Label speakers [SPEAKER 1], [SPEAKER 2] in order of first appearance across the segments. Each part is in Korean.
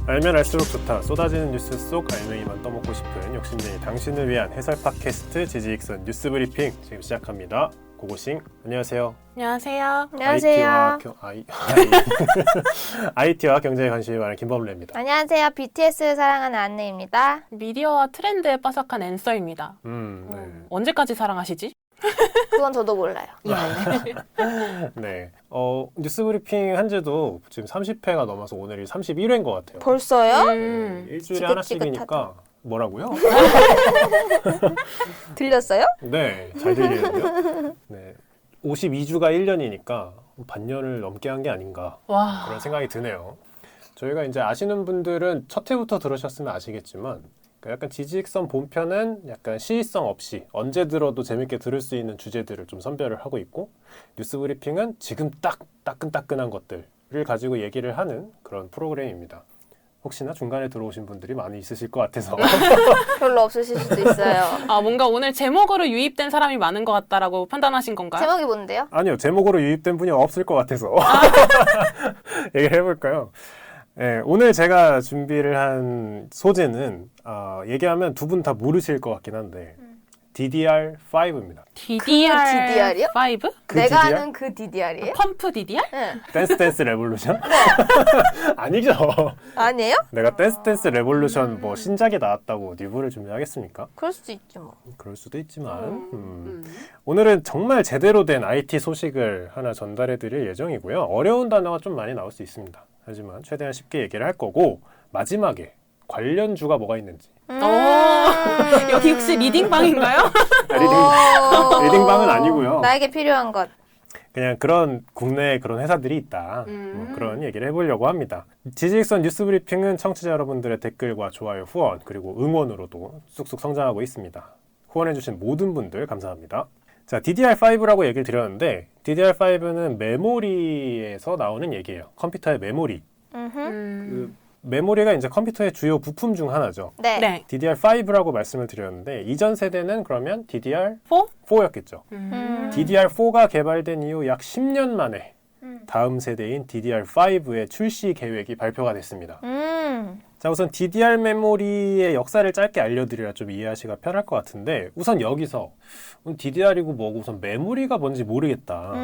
[SPEAKER 1] 알면 알수록 좋다. 쏟아지는 뉴스 속 알맹이만 떠먹고 싶은 욕심쟁이 당신을 위한 해설 팟캐스트 지지익선 뉴스 브리핑 지금 시작합니다. 고고싱 안녕하세요.
[SPEAKER 2] 안녕하세요.
[SPEAKER 3] 안녕하세요.
[SPEAKER 1] IT와 경제에 관심이 많은 김범래입니다.
[SPEAKER 3] 안녕하세요. BTS를 사랑하는 안내입니다.
[SPEAKER 2] 미디어와 트렌드에 빠삭한 앤서입니다.
[SPEAKER 1] 네.
[SPEAKER 2] 언제까지 사랑하시지?
[SPEAKER 3] 그건 저도 몰라요.
[SPEAKER 1] 네. 뉴스 브리핑 한 지도 지금 30회가 넘어서 오늘이 31회인 것 같아요.
[SPEAKER 3] 벌써요?
[SPEAKER 1] 일주일에 하나씩이니까 뭐라고요?
[SPEAKER 3] 들렸어요?
[SPEAKER 1] 네, 잘 들리는데요. 네. 52주가 1년이니까 반년을 넘게 한 게 아닌가
[SPEAKER 2] 와.
[SPEAKER 1] 그런 생각이 드네요. 저희가 이제 아시는 분들은 첫 회부터 들으셨으면 아시겠지만 약간 지지익선 본편은 약간 시의성 없이 언제 들어도 재밌게 들을 수 있는 주제들을 좀 선별을 하고 있고 뉴스 브리핑은 지금 딱 따끈따끈한 것들을 가지고 얘기를 하는 그런 프로그램입니다. 혹시나 중간에 들어오신 분들이 많이 있으실 것 같아서
[SPEAKER 3] 별로 없으실 수도 있어요.
[SPEAKER 2] 뭔가 오늘 제목으로 유입된 사람이 많은 것 같다라고 판단하신 건가요?
[SPEAKER 3] 제목이 뭔데요?
[SPEAKER 1] 아니요, 제목으로 유입된 분이 없을 것 같아서 얘기를 해볼까요? 네, 오늘 제가 준비를 한 소재는 얘기하면 두 분 다 모르실 것 같긴 한데 DDR5입니다.
[SPEAKER 2] DDR5?
[SPEAKER 3] 내가
[SPEAKER 1] DDR?
[SPEAKER 3] 아는 그 DDR이에요?
[SPEAKER 2] 펌프 DDR?
[SPEAKER 3] 네.
[SPEAKER 1] 댄스 레볼루션? 아니죠.
[SPEAKER 3] 아니에요?
[SPEAKER 1] 내가 댄스 레볼루션 뭐 신작이 나왔다고 리뷰를 준비하겠습니까?
[SPEAKER 3] 그럴 수도 있지 뭐.
[SPEAKER 1] 그럴 수도 있지만 오늘은 정말 제대로 된 IT 소식을 하나 전달해 드릴 예정이고요. 어려운 단어가 좀 많이 나올 수 있습니다. 하지만 최대한 쉽게 얘기를 할 거고 마지막에 관련주가 뭐가 있는지
[SPEAKER 2] 여기 혹시 리딩방인가요?
[SPEAKER 1] 리딩방은 아니고요.
[SPEAKER 3] 나에게 필요한 것.
[SPEAKER 1] 그냥 그런 국내에 그런 회사들이 있다. 뭐 그런 얘기를 해보려고 합니다. 지지익선 뉴스 브리핑은 청취자 여러분들의 댓글과 좋아요, 후원 그리고 응원으로도 쑥쑥 성장하고 있습니다. 후원해주신 모든 분들 감사합니다. 자, DDR5라고 얘기를 드렸는데 DDR5는 메모리에서 나오는 얘기예요. 컴퓨터의 메모리. 그 메모리가 이제 컴퓨터의 주요 부품 중 하나죠.
[SPEAKER 3] 네.
[SPEAKER 1] DDR5라고 말씀을 드렸는데 이전 세대는 그러면 DDR4였겠죠. DDR4가 개발된 이후 약 10년 만에 다음 세대인 DDR5의 출시 계획이 발표가 됐습니다. 자, 우선 DDR 메모리의 역사를 짧게 알려드려야 좀 이해하시기가 편할 것 같은데 우선 여기서 DDR이고 뭐고 우선 메모리가 뭔지 모르겠다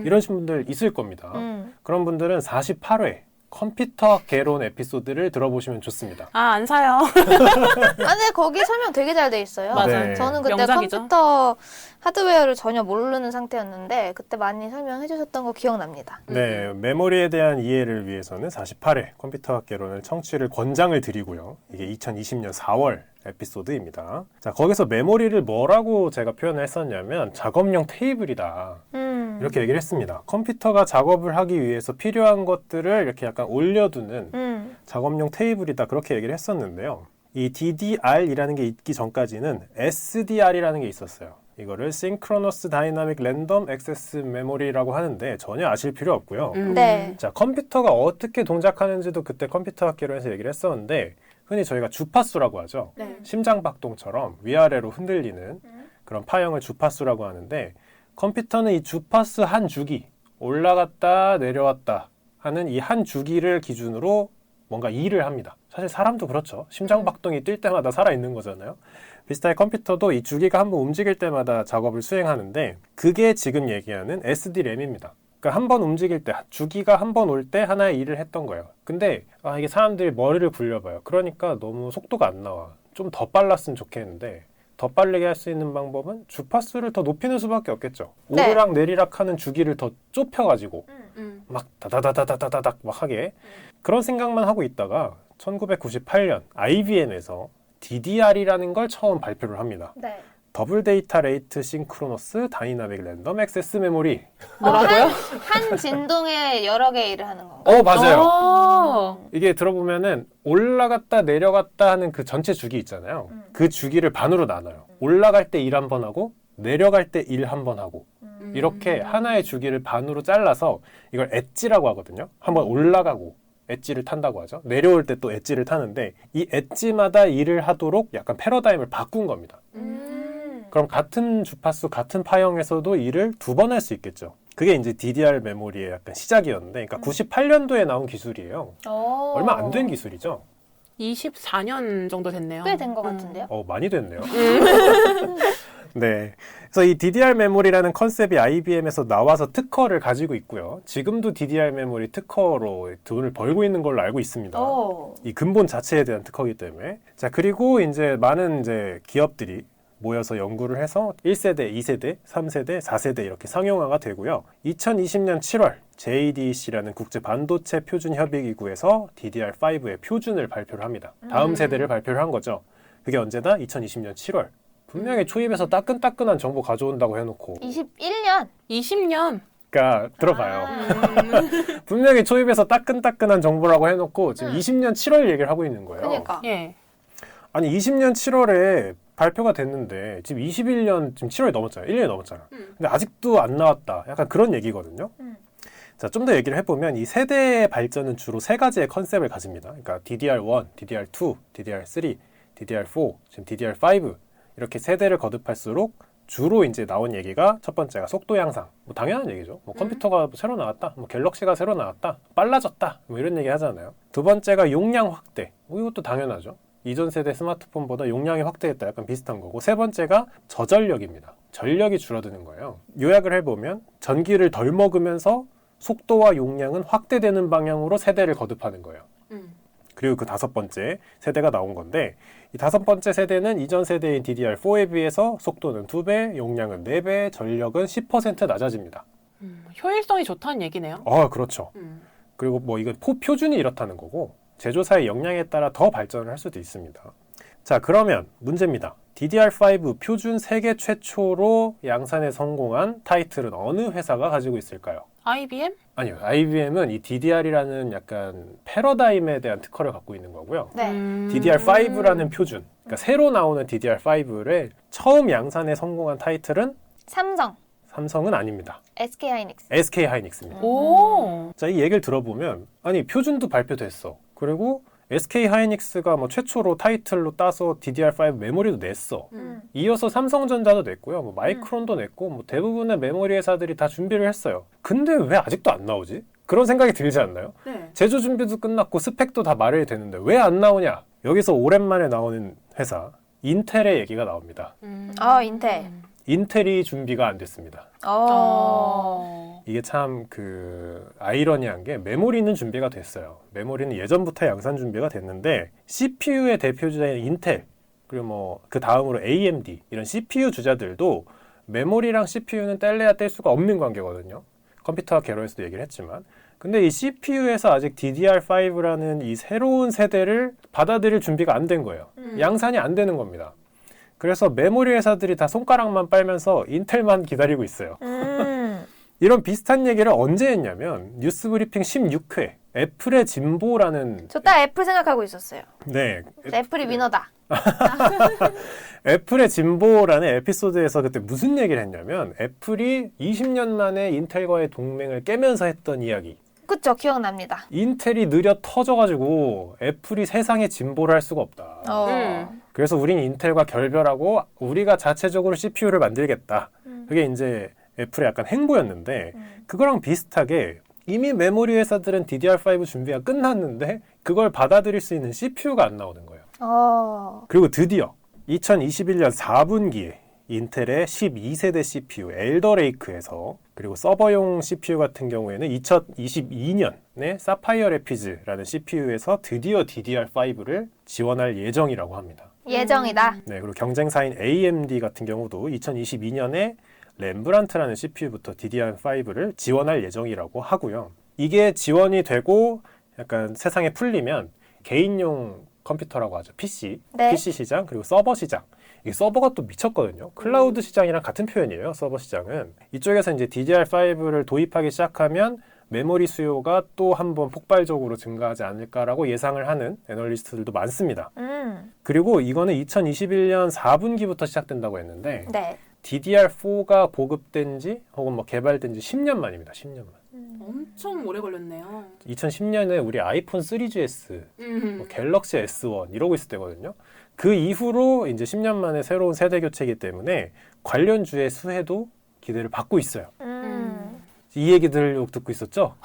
[SPEAKER 1] 이러신 분들 있을 겁니다. 그런 분들은 48회 컴퓨터 개론 에피소드를 들어보시면 좋습니다.
[SPEAKER 3] 안 사요. 근데 거기 설명 되게 잘 돼 있어요.
[SPEAKER 2] 맞아요.
[SPEAKER 1] 네.
[SPEAKER 3] 저는 그때
[SPEAKER 2] 명작이죠.
[SPEAKER 3] 컴퓨터 하드웨어를 전혀 모르는 상태였는데 그때 많이 설명해 주셨던 거 기억납니다.
[SPEAKER 1] 네, 메모리에 대한 이해를 위해서는 48회 컴퓨터 개론을 청취를 권장을 드리고요. 이게 2020년 4월 에피소드입니다. 자, 거기서 메모리를 뭐라고 제가 표현을 했었냐면 작업용 테이블이다. 이렇게 얘기를 했습니다. 컴퓨터가 작업을 하기 위해서 필요한 것들을 이렇게 약간 올려두는 작업용 테이블이다. 그렇게 얘기를 했었는데요. 이 DDR이라는 게 있기 전까지는 SDR이라는 게 있었어요. 이거를 Synchronous Dynamic Random Access Memory라고 하는데 전혀 아실 필요 없고요.
[SPEAKER 3] 네.
[SPEAKER 1] 자, 컴퓨터가 어떻게 동작하는지도 그때 컴퓨터 학개론에서 얘기를 했었는데 흔히 저희가 주파수라고 하죠.
[SPEAKER 3] 네.
[SPEAKER 1] 심장박동처럼 위아래로 흔들리는 그런 파형을 주파수라고 하는데 컴퓨터는 이 주파수 한 주기 올라갔다 내려왔다 하는 이 한 주기를 기준으로 뭔가 일을 합니다. 사실 사람도 그렇죠. 심장박동이 뛸 때마다 살아있는 거잖아요. 비슷하게 컴퓨터도 이 주기가 한번 움직일 때마다 작업을 수행하는데 그게 지금 얘기하는 SDRAM입니다. 그러니까 한 번 움직일 때 주기가 한 번 올 때 하나의 일을 했던 거예요. 근데 이게 사람들이 머리를 굴려봐요. 그러니까 너무 속도가 안 나와. 좀 더 빨랐으면 좋겠는데 더 빠르게 할 수 있는 방법은 주파수를 더 높이는 수밖에 없겠죠.
[SPEAKER 3] 네.
[SPEAKER 1] 오르락 내리락 하는 주기를 더 좁혀가지고 막 다다다다다다닥 막 하게 그런 생각만 하고 있다가 1998년 IBM에서 DDR이라는 걸 처음 발표를 합니다.
[SPEAKER 3] 네.
[SPEAKER 1] 더블 데이터 레이트 싱크로너스 다이나믹 랜덤 액세스 메모리.
[SPEAKER 2] 뭐라고요?
[SPEAKER 3] 한 진동에 여러 개 일을 하는 건가요?
[SPEAKER 1] 맞아요. 이게 들어보면은 올라갔다 내려갔다 하는 그 전체 주기 있잖아요. 그 주기를 반으로 나눠요. 올라갈 때 일 한 번 하고 내려갈 때 일 한 번 하고 이렇게 하나의 주기를 반으로 잘라서 이걸 엣지라고 하거든요. 한번 올라가고 엣지를 탄다고 하죠. 내려올 때 또 엣지를 타는데 이 엣지마다 일을 하도록 약간 패러다임을 바꾼 겁니다. 그럼 같은 주파수, 같은 파형에서도 일을 두 번 할 수 있겠죠. 그게 이제 DDR 메모리의 약간 시작이었는데, 그러니까 98년도에 나온 기술이에요. 얼마 안 된 기술이죠.
[SPEAKER 2] 24년 정도 됐네요.
[SPEAKER 3] 꽤 된 것 같은데요?
[SPEAKER 1] 많이 됐네요. 네. 그래서 이 DDR 메모리라는 컨셉이 IBM에서 나와서 특허를 가지고 있고요. 지금도 DDR 메모리 특허로 돈을 벌고 있는 걸로 알고 있습니다. 이 근본 자체에 대한 특허이기 때문에. 자, 그리고 이제 많은 이제 기업들이 모여서 연구를 해서 1세대, 2세대, 3세대, 4세대 이렇게 상용화가 되고요. 2020년 7월 JEDC라는 국제 반도체 표준 협의기구에서 DDR5의 표준을 발표를 합니다. 다음 세대를 발표를 한 거죠. 그게 언제다? 2020년 7월. 분명히 초입에서 따끈따끈한 정보 가져온다고 해놓고
[SPEAKER 3] 21년.
[SPEAKER 2] 20년.
[SPEAKER 1] 그러니까 들어봐요. 분명히 초입에서 따끈따끈한 정보라고 해놓고 지금 20년 7월 얘기를 하고 있는 거예요.
[SPEAKER 3] 그러니까.
[SPEAKER 2] 예.
[SPEAKER 1] 아니 20년 7월에 발표가 됐는데 지금 21년 지금 7월이 넘었잖아요. 1년이 넘었잖아. 근데 아직도 안 나왔다. 약간 그런 얘기거든요. 자, 좀 더 얘기를 해보면 이 세대의 발전은 주로 세 가지의 컨셉을 가집니다. 그러니까 DDR1, DDR2, DDR3, DDR4, 지금 DDR5 이렇게 세대를 거듭할수록 주로 이제 나온 얘기가 첫 번째가 속도 향상. 뭐 당연한 얘기죠. 뭐 컴퓨터가 새로 나왔다. 뭐 갤럭시가 새로 나왔다. 빨라졌다. 뭐 이런 얘기 하잖아요. 두 번째가 용량 확대. 이것도 당연하죠. 이전 세대 스마트폰보다 용량이 확대했다. 약간 비슷한 거고. 세 번째가 저전력입니다. 전력이 줄어드는 거예요. 요약을 해보면 전기를 덜 먹으면서 속도와 용량은 확대되는 방향으로 세대를 거듭하는 거예요. 그리고 그 다섯 번째 세대가 나온 건데 이 다섯 번째 세대는 이전 세대인 DDR4에 비해서 속도는 2배, 용량은 4배, 전력은 10% 낮아집니다.
[SPEAKER 2] 효율성이 좋다는 얘기네요.
[SPEAKER 1] 그렇죠. 그리고 뭐 이건 표준이 이렇다는 거고 제조사의 역량에 따라 더 발전을 할 수도 있습니다. 자, 그러면 문제입니다. DDR5 표준 세계 최초로 양산에 성공한 타이틀은 어느 회사가 가지고 있을까요?
[SPEAKER 2] IBM?
[SPEAKER 1] 아니요. IBM은 이 DDR이라는 약간 패러다임에 대한 특허를 갖고 있는 거고요.
[SPEAKER 3] 네.
[SPEAKER 1] DDR5라는 표준, 그러니까 새로 나오는 DDR5를 처음 양산에 성공한 타이틀은 삼성은 아닙니다.
[SPEAKER 3] SK하이닉스.
[SPEAKER 1] SK하이닉스입니다.
[SPEAKER 2] 오.
[SPEAKER 1] 자, 이 얘기를 들어보면 아니 표준도 발표됐어. 그리고 SK하이닉스가 뭐 최초로 타이틀로 따서 DDR5 메모리도 냈어. 이어서 삼성전자도 냈고요. 뭐 마이크론도 냈고 뭐 대부분의 메모리 회사들이 다 준비를 했어요. 근데 왜 아직도 안 나오지? 그런 생각이 들지 않나요?
[SPEAKER 2] 네.
[SPEAKER 1] 제조 준비도 끝났고 스펙도 다 마련이 됐는데 왜 안 나오냐? 여기서 오랜만에 나오는 회사 인텔의 얘기가 나옵니다.
[SPEAKER 3] 인텔.
[SPEAKER 1] 인텔이 준비가 안 됐습니다.
[SPEAKER 2] 어.
[SPEAKER 1] 이게 참 아이러니한 게 메모리는 준비가 됐어요. 메모리는 예전부터 양산 준비가 됐는데 CPU의 대표주자인 인텔 그리고 뭐 그 다음으로 AMD 이런 CPU 주자들도 메모리랑 CPU는 뗄래야 뗄 수가 없는 관계거든요. 컴퓨터와 개론에서도 얘기를 했지만 근데 이 CPU에서 아직 DDR5라는 이 새로운 세대를 받아들일 준비가 안 된 거예요. 양산이 안 되는 겁니다. 그래서 메모리 회사들이 다 손가락만 빨면서 인텔만 기다리고 있어요. 이런 비슷한 얘기를 언제 했냐면 뉴스브리핑 16회 애플의 진보라는
[SPEAKER 3] 저 딱 애플 생각하고 있었어요.
[SPEAKER 1] 네
[SPEAKER 3] 애플이 위너다.
[SPEAKER 1] 애플의 진보라는 에피소드에서 그때 무슨 얘기를 했냐면 애플이 20년 만에 인텔과의 동맹을 깨면서 했던 이야기.
[SPEAKER 3] 그쵸, 기억납니다.
[SPEAKER 1] 인텔이 느려 터져가지고 애플이 세상에 진보를 할 수가 없다. 그래서 우린 인텔과 결별하고 우리가 자체적으로 CPU를 만들겠다. 그게 이제 애플의 약간 행보였는데 그거랑 비슷하게 이미 메모리 회사들은 DDR5 준비가 끝났는데 그걸 받아들일 수 있는 CPU가 안 나오는 거예요. 그리고 드디어 2021년 4분기에 인텔의 12세대 CPU 엘더레이크에서 그리고 서버용 CPU 같은 경우에는 2022년에 사파이어 레피즈라는 CPU에서 드디어 DDR5를 지원할 예정이라고 합니다.
[SPEAKER 3] 예정이다.
[SPEAKER 1] 네, 그리고 경쟁사인 AMD 같은 경우도 2022년에 램브란트라는 CPU부터 DDR5를 지원할 예정이라고 하고요. 이게 지원이 되고 약간 세상에 풀리면 개인용 컴퓨터라고 하죠. PC,
[SPEAKER 3] 네.
[SPEAKER 1] PC 시장, 그리고 서버 시장. 이 서버가 또 미쳤거든요. 클라우드 시장이랑 같은 표현이에요. 서버 시장은. 이쪽에서 이제 DDR5를 도입하기 시작하면 메모리 수요가 또 한번 폭발적으로 증가하지 않을까라고 예상을 하는 애널리스트들도 많습니다. 그리고 이거는 2021년 4분기부터 시작된다고 했는데
[SPEAKER 3] 네.
[SPEAKER 1] DDR4가 보급된 지 혹은 뭐 개발된 지 10년 만입니다. 10년 만.
[SPEAKER 2] 엄청 오래 걸렸네요.
[SPEAKER 1] 2010년에 우리 아이폰 3GS, 뭐 갤럭시 S1 이러고 있을 때거든요. 그 이후로 이제 10년 만에 새로운 세대 교체이기 때문에 관련주의 수혜도 기대를 받고 있어요. 이 얘기들 듣고 있었죠?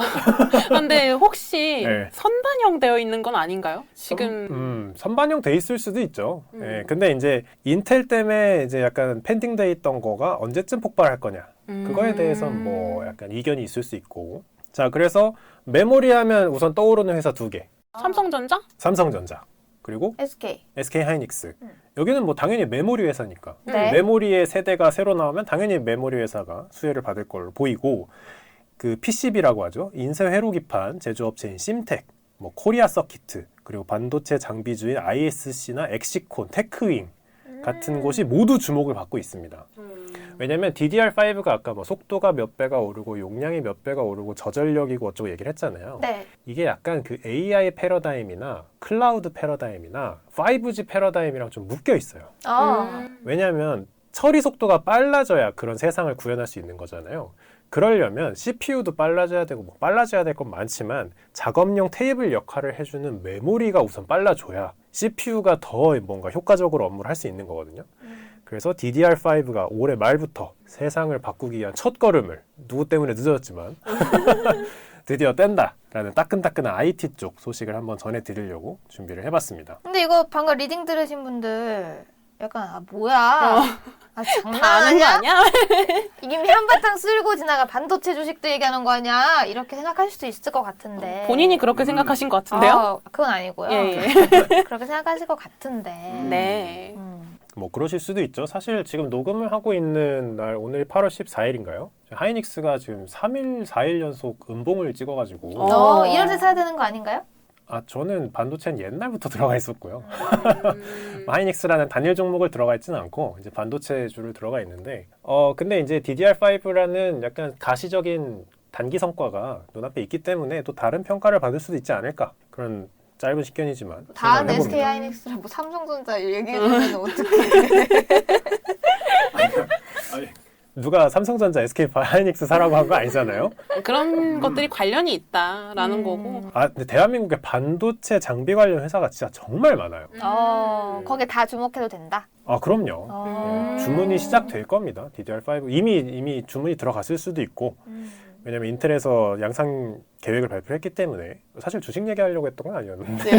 [SPEAKER 2] 근데 혹시
[SPEAKER 1] 네.
[SPEAKER 2] 선반영 되어 있는 건 아닌가요? 지금
[SPEAKER 1] 선반영 돼 있을 수도 있죠. 예, 근데 이제 인텔 때문에 이제 약간 펜딩돼 있던 거가 언제쯤 폭발할 거냐. 그거에 대해서는 뭐 약간 이견이 있을 수 있고. 자, 그래서 메모리 하면 우선 떠오르는 회사 두 개.
[SPEAKER 2] 삼성전자?
[SPEAKER 1] 삼성전자. 그리고
[SPEAKER 3] SK.
[SPEAKER 1] SK 하이닉스. 여기는 뭐 당연히 메모리 회사니까.
[SPEAKER 3] 네.
[SPEAKER 1] 메모리의 세대가 새로 나오면 당연히 메모리 회사가 수혜를 받을 걸로 보이고, 그 PCB라고 하죠. 인쇄 회로기판 제조업체인 심텍, 뭐 코리아 서키트, 그리고 반도체 장비주인 ISC나 엑시콘, 테크윙 같은 곳이 모두 주목을 받고 있습니다. 왜냐면 DDR5가 아까 뭐 속도가 몇 배가 오르고 용량이 몇 배가 오르고 저전력이고 어쩌고 얘기를 했잖아요.
[SPEAKER 3] 네.
[SPEAKER 1] 이게 약간 그 AI 패러다임이나 클라우드 패러다임이나 5G 패러다임이랑 좀 묶여 있어요. 왜냐하면 처리 속도가 빨라져야 그런 세상을 구현할 수 있는 거잖아요. 그러려면 CPU도 빨라져야 되고 뭐 빨라져야 될 건 많지만 작업용 테이블 역할을 해주는 메모리가 우선 빨라져야 CPU가 더 뭔가 효과적으로 업무를 할 수 있는 거거든요. 그래서 DDR5가 올해 말부터 세상을 바꾸기 위한 첫걸음을 누구 때문에 늦어졌지만 드디어 뗀다라는 따끈따끈한 IT 쪽 소식을 한번 전해드리려고 준비를 해봤습니다.
[SPEAKER 3] 근데 이거 방금 리딩 들으신 분들 약간 뭐야? 아, 장난
[SPEAKER 2] 다 아는 거
[SPEAKER 3] 아니야?
[SPEAKER 2] 아니야?
[SPEAKER 3] 이게 한바탕 쓸고 지나가 반도체 주식도 얘기하는 거 아니야? 이렇게 생각할 수도 있을 것 같은데.
[SPEAKER 2] 본인이 그렇게 생각하신 것 같은데요?
[SPEAKER 3] 그건 아니고요.
[SPEAKER 2] 예.
[SPEAKER 3] 그렇게 생각하실 것 같은데.
[SPEAKER 2] 네.
[SPEAKER 1] 뭐 그러실 수도 있죠. 사실 지금 녹음을 하고 있는 날 오늘 8월 14일인가요? 하이닉스가 지금 3일, 4일 연속 음봉을 찍어가지고
[SPEAKER 3] 이럴 때 사야 되는 거 아닌가요?
[SPEAKER 1] 저는 반도체는 옛날부터 들어가 있었고요. 하이닉스라는 단일 종목을 들어가 있지는 않고 이제 반도체주를 들어가 있는데 근데 이제 DDR5라는 약간 가시적인 단기 성과가 눈앞에 있기 때문에 또 다른 평가를 받을 수도 있지 않을까 그런 짧은 식견이지만
[SPEAKER 3] 다음
[SPEAKER 1] 생각을
[SPEAKER 3] SK
[SPEAKER 1] 해봅니다.
[SPEAKER 3] 하이닉스랑 뭐 삼성전자 얘기해주면 어떡해.
[SPEAKER 1] 아니, 누가 삼성전자 SK 하이닉스 사라고 한 거 아니잖아요.
[SPEAKER 2] 그런 것들이 관련이 있다라는 거고.
[SPEAKER 1] 근데 대한민국에 반도체 장비 관련 회사가 진짜 정말 많아요.
[SPEAKER 3] 거기에 다 주목해도 된다.
[SPEAKER 1] 그럼요. 네, 주문이 시작될 겁니다. DDR5 이미 주문이 들어갔을 수도 있고 왜냐면 인텔에서 양산 계획을 발표했기 때문에 사실 주식 얘기하려고 했던 건 아니었는데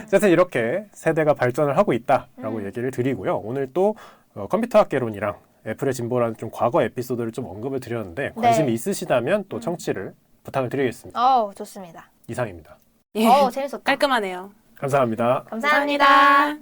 [SPEAKER 1] 어쨌든 이렇게 세대가 발전을 하고 있다라고 얘기를 드리고요. 오늘 또 컴퓨터학개론이랑 애플의 진보라는 좀 과거 에피소드를 좀 언급을 드렸는데 관심이 있으시다면 또 청취를 부탁을 드리겠습니다.
[SPEAKER 3] 좋습니다.
[SPEAKER 1] 이상입니다.
[SPEAKER 2] 예.
[SPEAKER 3] 재밌었다.
[SPEAKER 2] 깔끔하네요.
[SPEAKER 1] 감사합니다.
[SPEAKER 3] 감사합니다.